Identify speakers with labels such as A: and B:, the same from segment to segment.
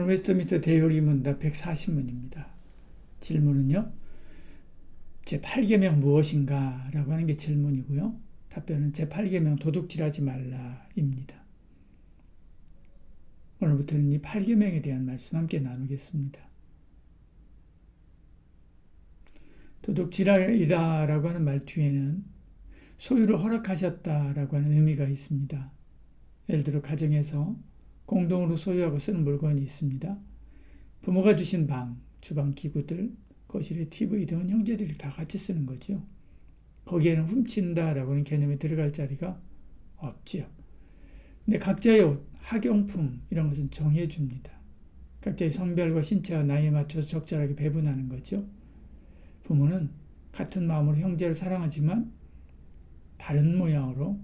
A: 오늘 웨스트민스터 대요리 문답 140문입니다. 질문은요. 제8계명 무엇인가? 라고 하는 게 질문이고요. 답변은 제8계명 도둑질하지 말라입니다. 오늘부터는 이 8계명에 대한 말씀 함께 나누겠습니다. 도둑질이다 라고 하는 말 뒤에는 소유를 허락하셨다라고 하는 의미가 있습니다. 예를 들어 가정에서 공동으로 소유하고 쓰는 물건이 있습니다. 부모가 주신 방, 주방 기구들, 거실의 TV 등은 형제들이 다 같이 쓰는 거죠. 거기에는 훔친다라고 하는 개념이 들어갈 자리가 없지요. 근데 각자의 옷, 학용품 이런 것은 정해줍니다. 각자의 성별과 신체와 나이에 맞춰서 적절하게 배분하는 거죠. 부모는 같은 마음으로 형제를 사랑하지만 다른 모양으로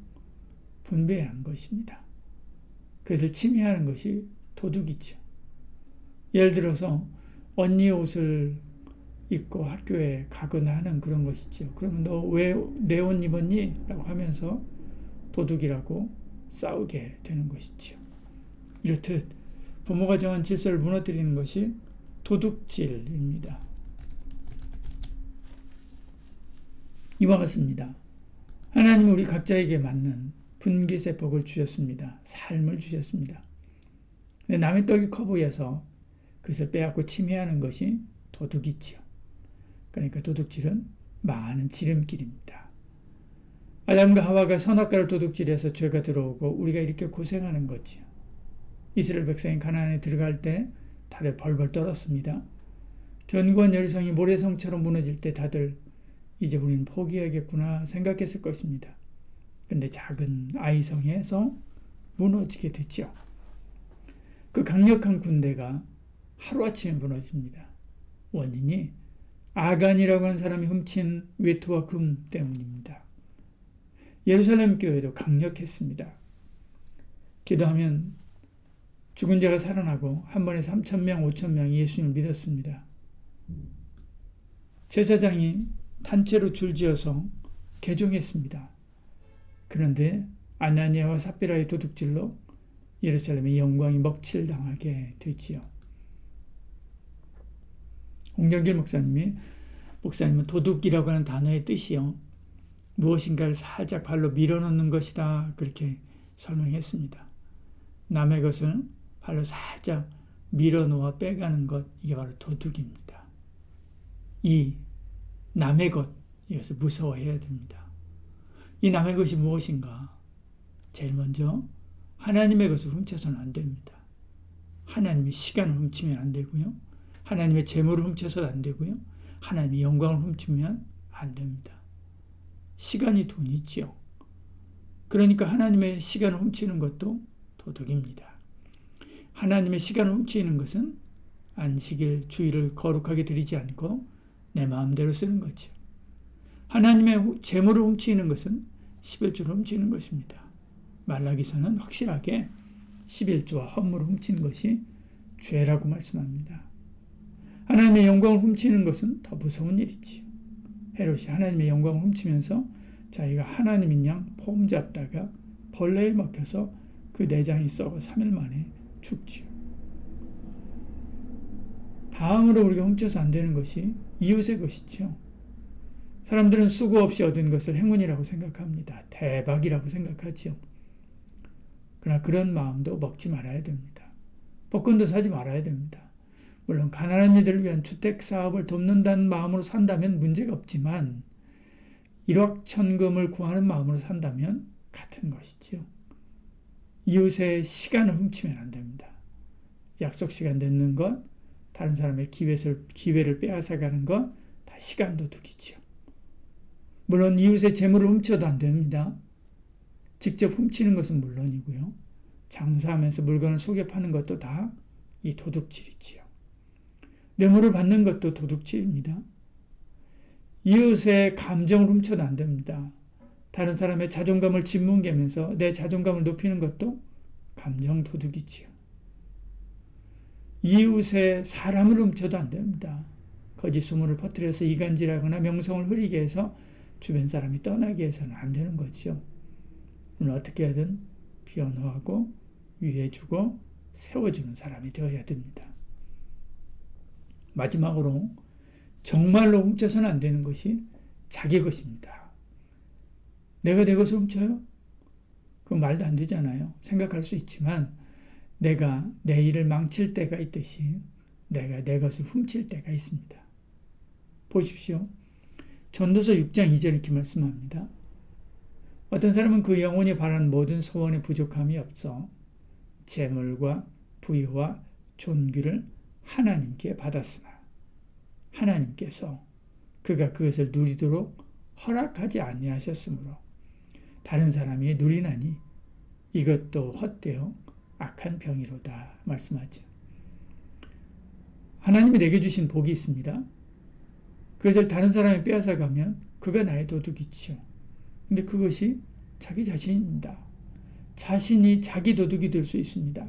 A: 분배해야 하는 것입니다. 그것을 침해하는 것이 도둑이죠. 예를 들어서 언니의 옷을 입고 학교에 가거나 하는 그런 것이죠. 그러면 너 왜 내 옷 입었니? 라고 하면서 도둑이라고 싸우게 되는 것이죠. 이렇듯 부모가 정한 질서를 무너뜨리는 것이 도둑질입니다. 이와 같습니다. 하나님은 우리 각자에게 맞는 분깃의 복을 주셨습니다. 삶을 주셨습니다. 근데 남의 떡이 커 보여서 그것을 빼앗고 침해하는 것이 도둑이지요. 그러니까 도둑질은 망하는 지름길입니다. 아담과 하와가 선악과를 도둑질해서 죄가 들어오고 우리가 이렇게 고생하는 거지요. 이스라엘 백성이 가나안에 들어갈 때 다들 벌벌 떨었습니다. 견고한 여리성이 모래성처럼 무너질 때 다들 이제 우리는 포기해야겠구나 생각했을 것입니다. 그런데 작은 아이성에서 무너지게 됐죠. 그 강력한 군대가 하루아침에 무너집니다. 원인이 아간이라고 하는 사람이 훔친 외투와 금 때문입니다. 예루살렘 교회도 강력했습니다. 기도하면 죽은 자가 살아나고 한 번에 3,000명, 5,000명이 예수님을 믿었습니다. 제사장이 단체로 줄지어서 개종했습니다. 그런데 아나니아와 삽비라의 도둑질로 예루살렘의 영광이 먹칠당하게 되지요. 홍정길 목사님은 도둑이라고 하는 단어의 뜻이요. 무엇인가를 살짝 발로 밀어넣는 것이다. 그렇게 설명했습니다. 남의 것을 발로 살짝 밀어놓아 빼가는 것, 이게 바로 도둑입니다. 이 남의 것, 이것을 무서워해야 됩니다. 이 남의 것이 무엇인가? 제일 먼저 하나님의 것을 훔쳐서는 안 됩니다. 하나님의 시간을 훔치면 안 되고요. 하나님의 재물을 훔쳐서는 안 되고요. 하나님의 영광을 훔치면 안 됩니다. 시간이 돈이지요. 그러니까 하나님의 시간을 훔치는 것도 도둑입니다. 하나님의 시간을 훔치는 것은 안식일, 주일을 거룩하게 드리지 않고 내 마음대로 쓰는 거죠. 하나님의 재물을 훔치는 것은 11조를 훔치는 것입니다. 말라기서는 확실하게 11조와 헌물을 훔치는 것이 죄라고 말씀합니다. 하나님의 영광을 훔치는 것은 더 무서운 일이지요. 헤롯이 하나님의 영광을 훔치면서 자기가 하나님인 양 폼 잡다가 벌레에 먹혀서 그 내장이 썩어 3일 만에 죽지요. 다음으로 우리가 훔쳐서 안 되는 것이 이웃의 것이죠. 사람들은 수고 없이 얻은 것을 행운이라고 생각합니다. 대박이라고 생각하지요. 그러나 그런 마음도 먹지 말아야 됩니다. 복권도 사지 말아야 됩니다. 물론 가난한 이들을 위한 주택사업을 돕는다는 마음으로 산다면 문제가 없지만 일확천금을 구하는 마음으로 산다면 같은 것이지요. 이웃의 시간을 훔치면 안 됩니다. 약속 시간 늦는 것, 다른 사람의 기회를 빼앗아가는 것, 다 시간 도둑이지요. 물론 이웃의 재물을 훔쳐도 안 됩니다. 직접 훔치는 것은 물론이고요. 장사하면서 물건을 속여 파는 것도 다 이 도둑질이지요. 뇌물을 받는 것도 도둑질입니다. 이웃의 감정을 훔쳐도 안 됩니다. 다른 사람의 자존감을 짓뭉개면서 내 자존감을 높이는 것도 감정 도둑이지요. 이웃의 사람을 훔쳐도 안 됩니다. 거짓 소문을 퍼뜨려서 이간질하거나 명성을 흐리게 해서 주변 사람이 떠나게 해서는 안 되는 거죠. 오늘 어떻게 하든 변호하고 위해주고 세워주는 사람이 되어야 됩니다. 마지막으로 정말로 훔쳐서는 안 되는 것이 자기 것입니다. 내가 내 것을 훔쳐요? 그건 말도 안 되잖아요. 생각할 수 있지만 내가 내 일을 망칠 때가 있듯이 내가 내 것을 훔칠 때가 있습니다. 보십시오. 전도서 6장 2절 이렇게 말씀합니다. 어떤 사람은 그 영혼이 바라는 모든 소원에 부족함이 없어 재물과 부유와 존귀를 하나님께 받았으나 하나님께서 그가 그것을 누리도록 허락하지 아니하셨으므로 다른 사람이 누리나니 이것도 헛되어 악한 병이로다 말씀하죠. 하나님이 내게 주신 복이 있습니다. 그것을 다른 사람이 빼앗아가면 그가 나의 도둑이지요. 근데 그것이 자기 자신입니다. 자신이 자기 도둑이 될 수 있습니다.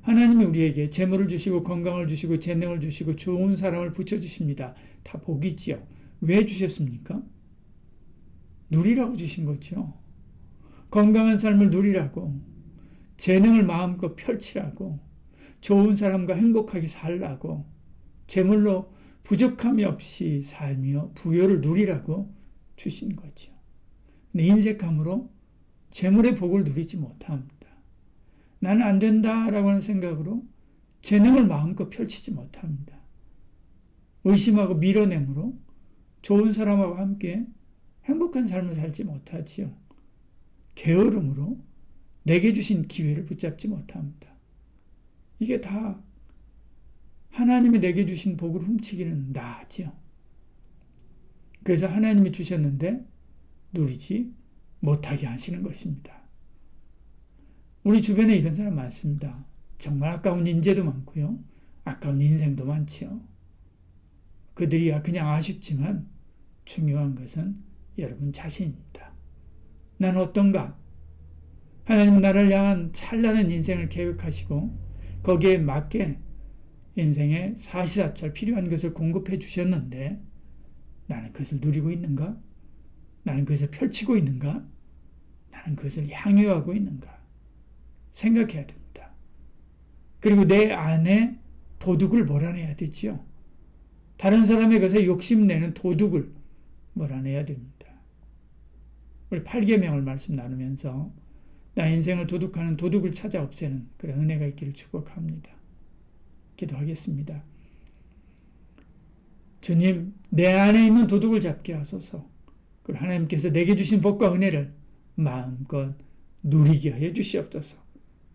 A: 하나님이 우리에게 재물을 주시고 건강을 주시고 재능을 주시고 좋은 사람을 붙여주십니다. 다 복이지요. 왜 주셨습니까? 누리라고 주신 거죠. 건강한 삶을 누리라고, 재능을 마음껏 펼치라고, 좋은 사람과 행복하게 살라고, 재물로 부족함이 없이 살며 부여를 누리라고 주신 거죠. 근데 인색함으로 재물의 복을 누리지 못합니다. 나는 안 된다라고 하는 생각으로 재능을 마음껏 펼치지 못합니다. 의심하고 밀어내므로 좋은 사람하고 함께 행복한 삶을 살지 못하지요. 게으름으로 내게 주신 기회를 붙잡지 못합니다. 이게 다 하나님이 내게 주신 복을 훔치기는 나지요. 그래서 하나님이 주셨는데 누리지 못하게 하시는 것입니다. 우리 주변에 이런 사람 많습니다. 정말 아까운 인재도 많고요. 아까운 인생도 많지요. 그들이야 그냥 아쉽지만 중요한 것은 여러분 자신입니다. 난 어떤가? 하나님은 나를 향한 찬란한 인생을 계획하시고 거기에 맞게 인생의 사시사철 필요한 것을 공급해 주셨는데 나는 그것을 누리고 있는가? 나는 그것을 펼치고 있는가? 나는 그것을 향유하고 있는가? 생각해야 됩니다. 그리고 내 안에 도둑을 몰아내야 되지요. 다른 사람의 것에 욕심내는 도둑을 몰아내야 됩니다. 우리 8계명을 말씀 나누면서 나 인생을 도둑하는 도둑을 찾아 없애는 그런 은혜가 있기를 축복합니다. 기도하겠습니다. 주님, 내 안에 있는 도둑을 잡게 하소서. 그리고 하나님께서 내게 주신 복과 은혜를 마음껏 누리게 하여 주시옵소서.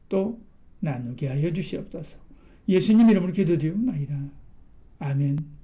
A: 또 나누게 하여 주시옵소서. 예수님 이름으로 기도드리옵나이다. 아멘.